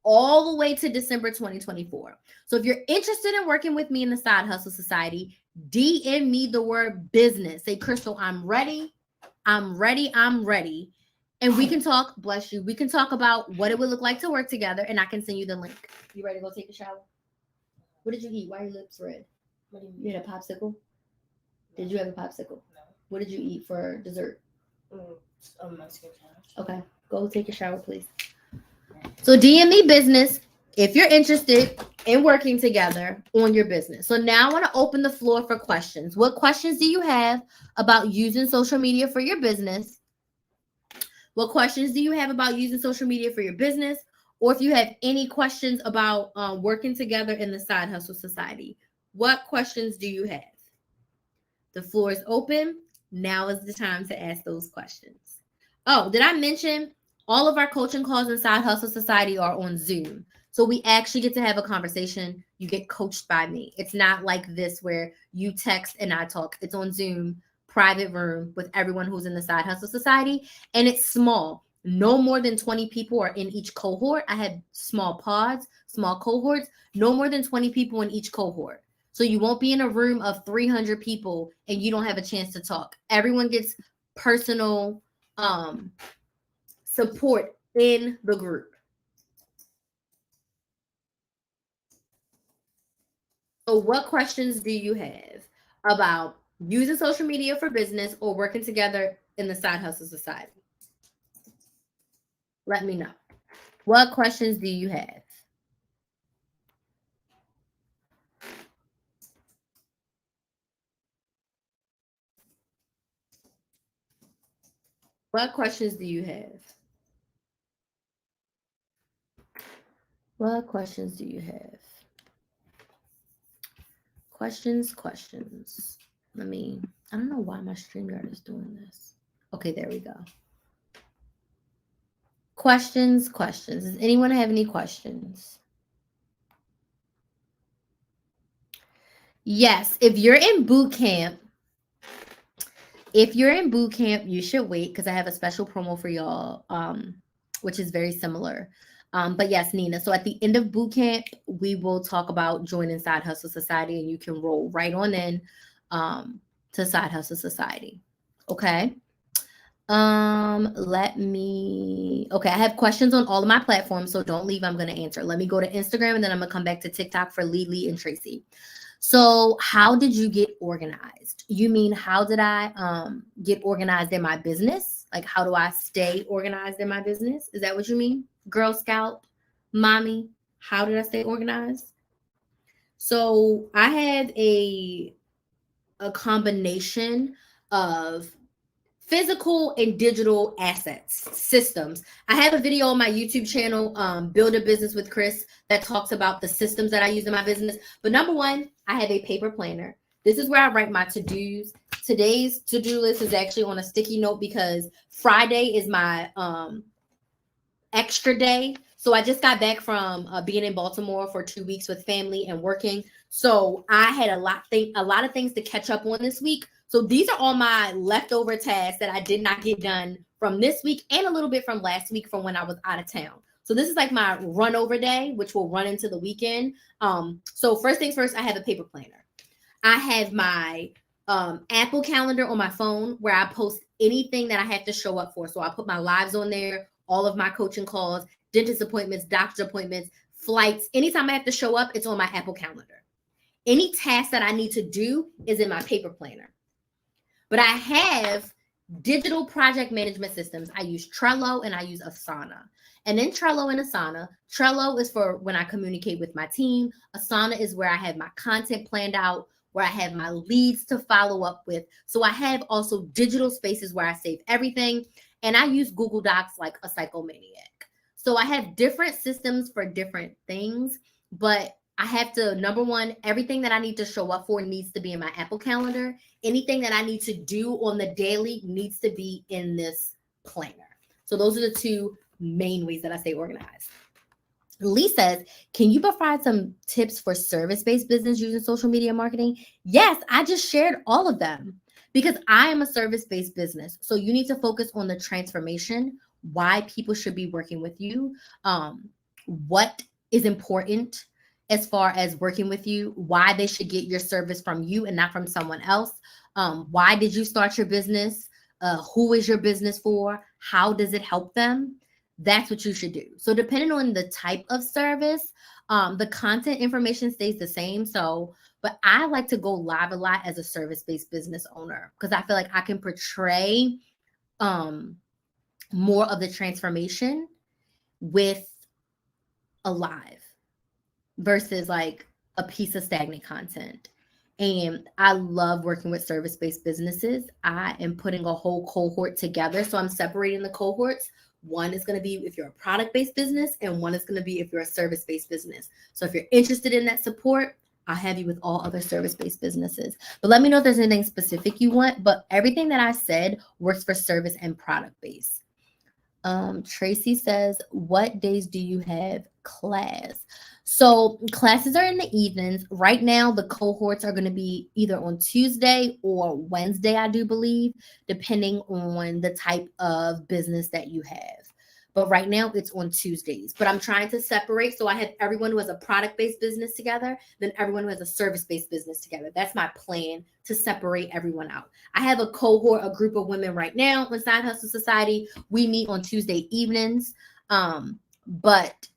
all the way to December 2024. So if you're interested in working with me in the Side Hustle Society, DM me the word business. Say, Crystal, I'm ready. I'm ready. I'm ready. And we can talk, bless you. We can talk about what it would look like to work together and I can send you the link. You ready to go take a shower? What did you eat? Why are your lips red? You had a popsicle? Did you have a popsicle? No. What did you eat for dessert? A Mexican sandwich. Okay, go take a shower, please. So DM me business if you're interested in working together on your business. So now I want to open the floor for questions. What questions do you have about using social media for your business? What questions do you have about using social media for your business? Or if you have any questions about working together in the Side Hustle Society, what questions do you have? The floor is open. Now is the time to ask those questions. Oh, did I mention all of our coaching calls in Side Hustle Society are on Zoom? So we actually get to have a conversation. You get coached by me. It's not like this where you text and I talk. It's on Zoom, private room with everyone who's in the Side Hustle Society. And it's small. No more than 20 people are in each cohort. I had small pods, small cohorts, no more than 20 people in each cohort. So you won't be in a room of 300 people and you don't have a chance to talk. Everyone gets personal support in the group. So what questions do you have about using social media for business, or working together in the Side Hustle Society? Let me know. What questions do you have? What questions do you have? What questions do you have? Questions. I don't know why my StreamYard is doing this. Okay, there we go. Questions. Does anyone have any questions? Yes, if you're in boot camp, you should wait because I have a special promo for y'all, which is very similar. But yes, Nina. So at the end of boot camp, we will talk about joining Side Hustle Society, and you can roll right on in to Side Hustle Society. Okay. Okay, I have questions on all of my platforms, so don't leave. I'm gonna answer. Let me go to Instagram, and then I'm gonna come back to TikTok for Lily and Tracy. So how did you get organized? You mean how did I get organized in my business? Like how do I stay organized in my business? Is that what you mean? Girl Scout, mommy, how did I stay organized? So I had a combination of physical and digital assets, systems. I have a video on my YouTube channel, Build a Business with Chris, that talks about the systems that I use in my business. But number one, I have a paper planner. This is where I write my to-dos. Today's to-do list is actually on a sticky note because Friday is my extra day. So I just got back from being in Baltimore for 2 weeks with family and working. So I had a lot of things to catch up on this week. So these are all my leftover tasks that I did not get done from this week and a little bit from last week from when I was out of town. So this is like my run over day, which will run into the weekend. So first things first, I have a paper planner. I have my Apple Calendar on my phone where I post anything that I have to show up for. So I put my lives on there, all of my coaching calls, dentist appointments, doctor appointments, flights. Anytime I have to show up, it's on my Apple Calendar. Any task that I need to do is in my paper planner. But I have digital project management systems. I use Trello and I use Asana. And in Trello and Asana, Trello is for when I communicate with my team. Asana is where I have my content planned out, where I have my leads to follow up with. So I have also digital spaces where I save everything. And I use Google Docs like a psychomaniac. So I have different systems for different things, but I have to, number one, everything that I need to show up for needs to be in my Apple Calendar. Anything that I need to do on the daily needs to be in this planner. So those are the two main ways that I stay organized. Lee says, can you provide some tips for service-based business using social media marketing? Yes, I just shared all of them because I am a service-based business. So you need to focus on the transformation, why people should be working with you, what is important as far as working with you, why they should get your service from you and not from someone else. Why did you start your business? Who is your business for? How does it help them? That's what you should do. So depending on the type of service, the content information stays the same. So, but I like to go live a lot as a service-based business owner because I feel like I can portray more of the transformation with a live versus like a piece of stagnant content. And I love working with service-based businesses. I am putting a whole cohort together. So I'm separating the cohorts. One is going to be if you're a product-based business, and one is going to be if you're a service-based business. So if you're interested in that support, I'll have you with all other service-based businesses. But let me know if there's anything specific you want. But everything that I said works for service and product-based. Tracy says, what days do you have class? So classes are in the evenings. Right now, the cohorts are going to be either on Tuesday or Wednesday, I do believe, depending on the type of business that you have. But right now, it's on Tuesdays. But I'm trying to separate. So I have everyone who has a product-based business together, then everyone who has a service-based business together. That's my plan, to separate everyone out. I have a cohort, a group of women right now on Side Hustle Society. We meet on Tuesday evenings. But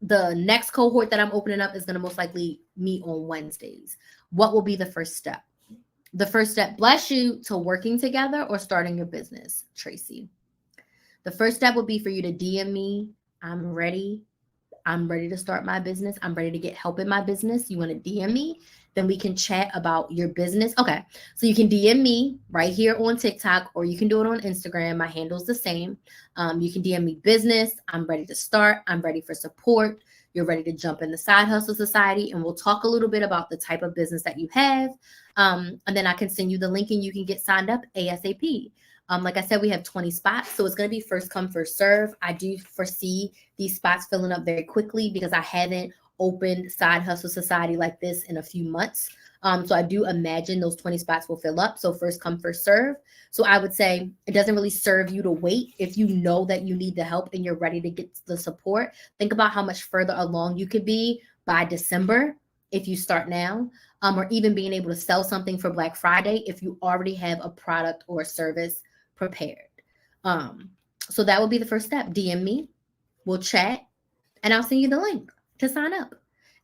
the next cohort that I'm opening up is going to most likely meet on Wednesdays. What will be the first step? The first step, bless you, to working together or starting your business, Tracy. The first step would be for you to DM me. I'm ready. I'm ready to start my business. I'm ready to get help in my business. You want to DM me? Then we can chat about your business. Okay. So you can DM me right here on TikTok, or you can do it on Instagram. My handle's the same. You can DM me business. I'm ready to start. I'm ready for support. You're ready to jump in the Side Hustle Society, and we'll talk a little bit about the type of business that you have. And then I can send you the link and you can get signed up ASAP. Like I said, we have 20 spots, so it's going to be first come, first serve. I do foresee these spots filling up very quickly because I haven't opened Side Hustle Society like this in a few months. So I do imagine those 20 spots will fill up. So first come, first serve. So I would say it doesn't really serve you to wait. If you know that you need the help and you're ready to get the support, think about how much further along you could be by December if you start now, or even being able to sell something for Black Friday if you already have a product or a service prepared. So that would be the first step. DM me, we'll chat, and I'll send you the link to sign up.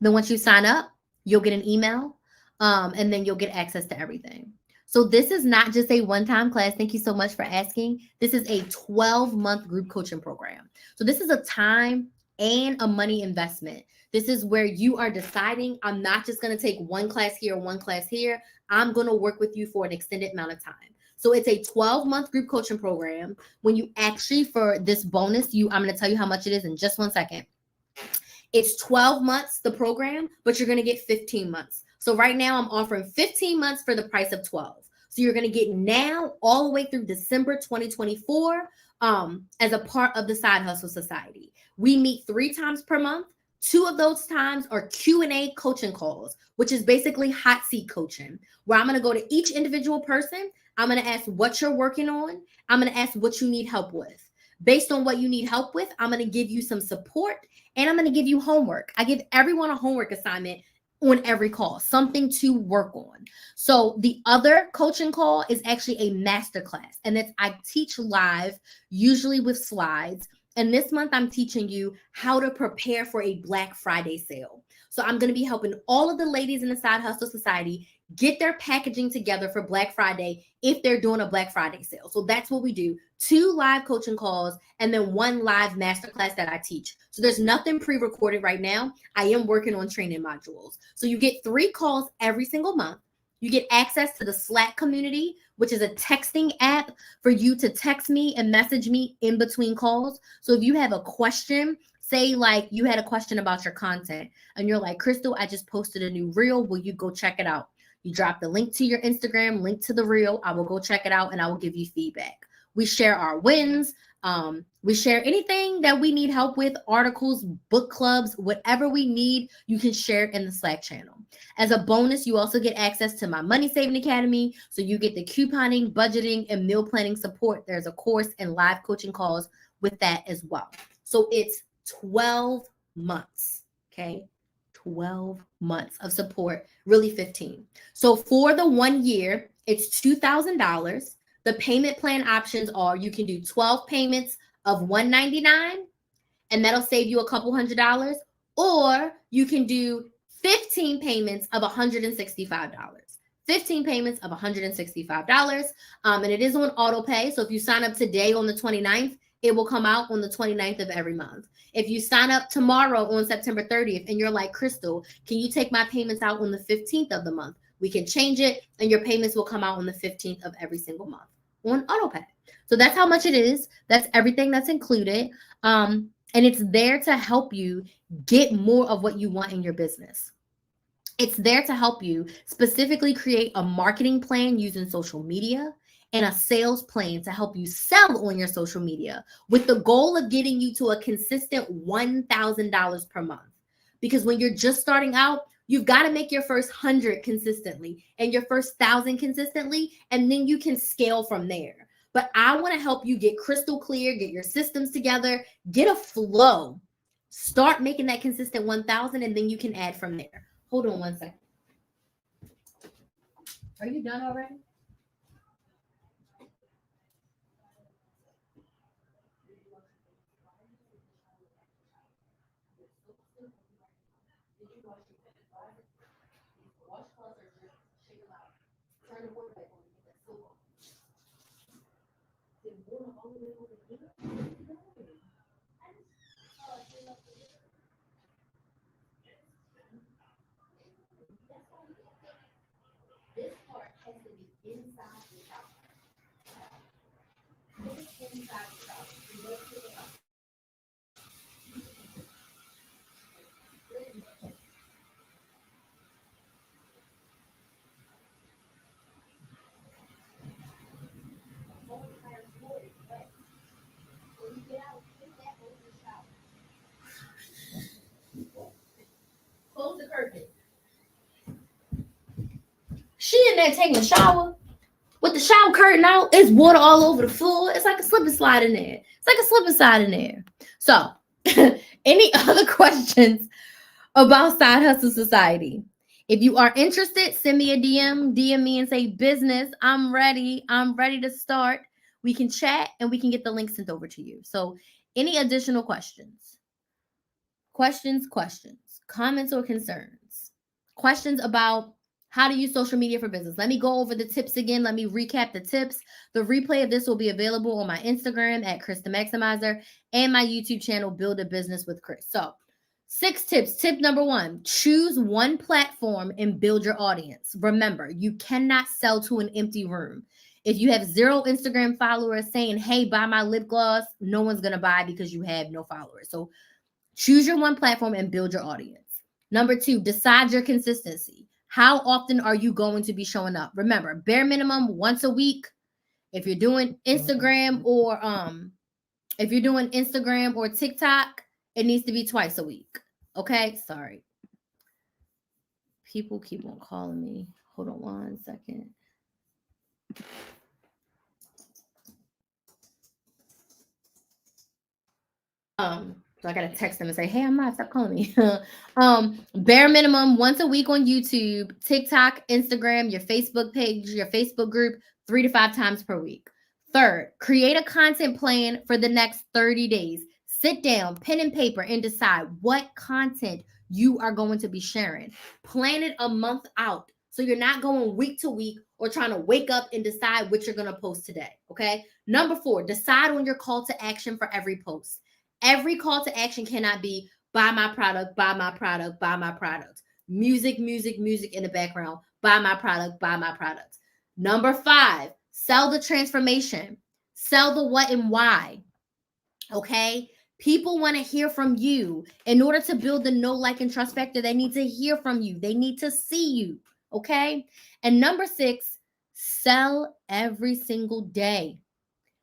Then once you sign up, you'll get an email, and then you'll get access to everything. So this is not just a one-time class. Thank you so much for asking. This is a 12-month group coaching program. So this is a time and a money investment. This is where you are deciding, I'm not just going to take one class here, one class here. I'm going to work with you for an extended amount of time. So it's a 12-month group coaching program. When you actually, for this bonus, I'm going to tell you how much it is in just 1 second. It's 12 months, the program, but you're going to get 15 months. So right now I'm offering 15 months for the price of 12. So you're going to get now all the way through December 2024 as a part of the Side Hustle Society. We meet 3 times per month. 2 of those times are Q&A coaching calls, which is basically hot seat coaching, where I'm going to go to each individual person. I'm going to ask what you're working on. I'm going to ask what you need help with. Based on what you need help with, I'm going to give you some support, and I'm going to give you homework. I give everyone a homework assignment on every call, something to work on. So the other coaching call is actually a masterclass, and that's I teach live, usually with slides. And this month I'm teaching you how to prepare for a Black Friday sale. So I'm going to be helping all of the ladies in the Side Hustle Society get their packaging together for Black Friday if they're doing a Black Friday sale. So that's what we do. 2 live coaching calls and then 1 live masterclass that I teach. So there's nothing pre-recorded right now. I am working on training modules. So you get 3 calls every single month. You get access to the Slack community, which is a texting app for you to text me and message me in between calls. So if you have a question, say like you had a question about your content and you're like, Crystal, I just posted a new reel. Will you go check it out? You drop the link to your Instagram, link to the reel. I will go check it out and I will give you feedback. We share our wins. We share anything that we need help with, articles, book clubs, whatever we need, you can share it in the Slack channel. As a bonus, you also get access to my Money Saving Academy. So you get the couponing, budgeting, and meal planning support. There's a course and live coaching calls with that as well. So it's 12 months, okay? 12 months of support, really 15. So for the 1 year, it's $2,000. The payment plan options are you can do 12 payments of $199, and that'll save you a couple $100, or you can do 15 payments of $165. 15 payments of $165, and it is on auto pay. So if you sign up today on the 29th, it will come out on the 29th of every month. If you sign up tomorrow on September 30th and you're like, Crystal, can you take my payments out on the 15th of the month? We can change it and your payments will come out on the 15th of every single month on autopay. So that's how much it is. That's everything that's included. And it's there to help you get more of what you want in your business. It's there to help you specifically create a marketing plan using social media and a sales plan to help you sell on your social media with the goal of getting you to a consistent $1,000 per month. Because when you're just starting out, you've got to make your first 100 consistently and your first 1,000 consistently, and then you can scale from there. But I want to help you get crystal clear, get your systems together, get a flow, start making that consistent 1,000, and then you can add from there. Hold on 1 second. Are you done already? Turn the water back on. Get that soap off. The water all the way over here. This part has to be inside the shower. Put it inside the shower. You don't put it up. When you get out, put that over the shower. Close the curtain. She in there taking a shower with the shower curtain out. It's water all over the floor. It's like a slip and slide in there. It's like a slip and slide in there. So, any other questions about Side Hustle Society? If you are interested, send me a DM me and say, business, I'm ready. I'm ready to start. We can chat and we can get the link sent over to you. So, any additional questions? Questions, comments or concerns? Questions about how to use social media for business. Let me go over the tips again. Let me recap the tips. The replay of this will be available on my Instagram at Chris the Maximizer and my YouTube channel, Build a Business with Chris. So 6 tips. Tip number 1, choose one platform and build your audience. Remember, you cannot sell to an empty room. If you have 0 Instagram followers saying, hey, buy my lip gloss, no one's going to buy because you have no followers. So choose your one platform and build your audience. Number 2, decide your consistency. How often are you going to be showing up? Remember, bare minimum once a week. If you're doing Instagram or TikTok, it needs to be twice a week. Okay? Sorry. People keep on calling me. Hold on one second. So I gotta text them and say, hey, I'm not, stop calling me. Bare minimum once a week on YouTube, TikTok, Instagram, your Facebook page, your Facebook group, 3 to 5 times per week. 3rd, create a content plan for the next 30 days. Sit down, pen and paper, and decide what content you are going to be sharing. Plan it a month out so you're not going week to week or trying to wake up and decide what you're going to post today. Okay. Number 4, decide on your call to action for every post. Every call to action cannot be buy my product, buy my product, buy my product. Music in the background. Buy my product, buy my product. Number 5, sell the transformation. Sell the what and why. Okay? People want to hear from you. In order to build the know, like, and trust factor, they need to hear from you. They need to see you. Okay? And number 6, sell every single day.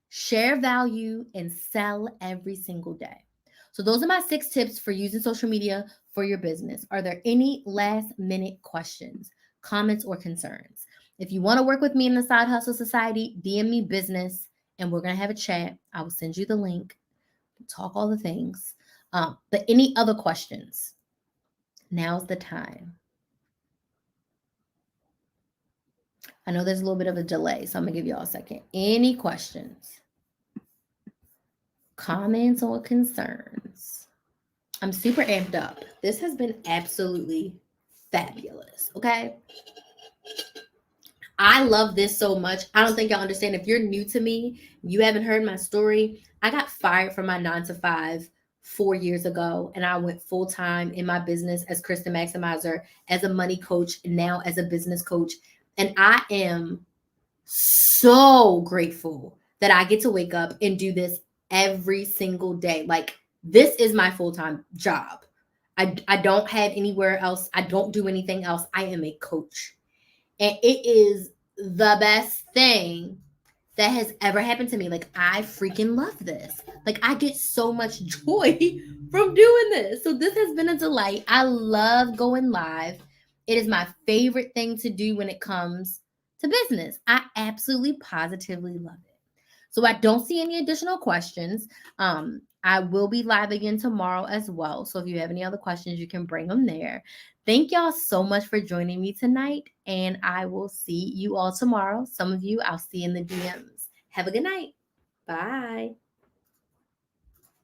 Share value and sell every single day. So those are my 6 tips for using social media for your business. Are there any last minute questions, comments, or concerns? If you want to work with me in the Side Hustle Society, DM me business and we're going to have a chat. I will send you the link, talk all the things. But any other questions? Now's the time. I know there's a little bit of a delay, so I'm going to give you all a second. Any questions? Comments or concerns? I'm super amped up. This has been absolutely fabulous. Okay. I love this so much. I don't think y'all understand. If you're new to me, you haven't heard my story. I got fired from my 9-to-5 4 years ago, and I went full time in my business as Chris the Maximizer, as a money coach, and now as a business coach. And I am so grateful that I get to wake up and do this every single day. Like, this is my full-time job. I don't have anywhere else. I don't do anything else. I am a coach. And it is the best thing that has ever happened to me. Like, I freaking love this. Like, I get so much joy from doing this. So this has been a delight. I love going live. It is my favorite thing to do when it comes to business. I absolutely positively love it. So I don't see any additional questions. I will be live again tomorrow as well. So if you have any other questions, you can bring them there. Thank y'all so much for joining me tonight. And I will see you all tomorrow. Some of you, I'll see in the DMs. Have a good night. Bye.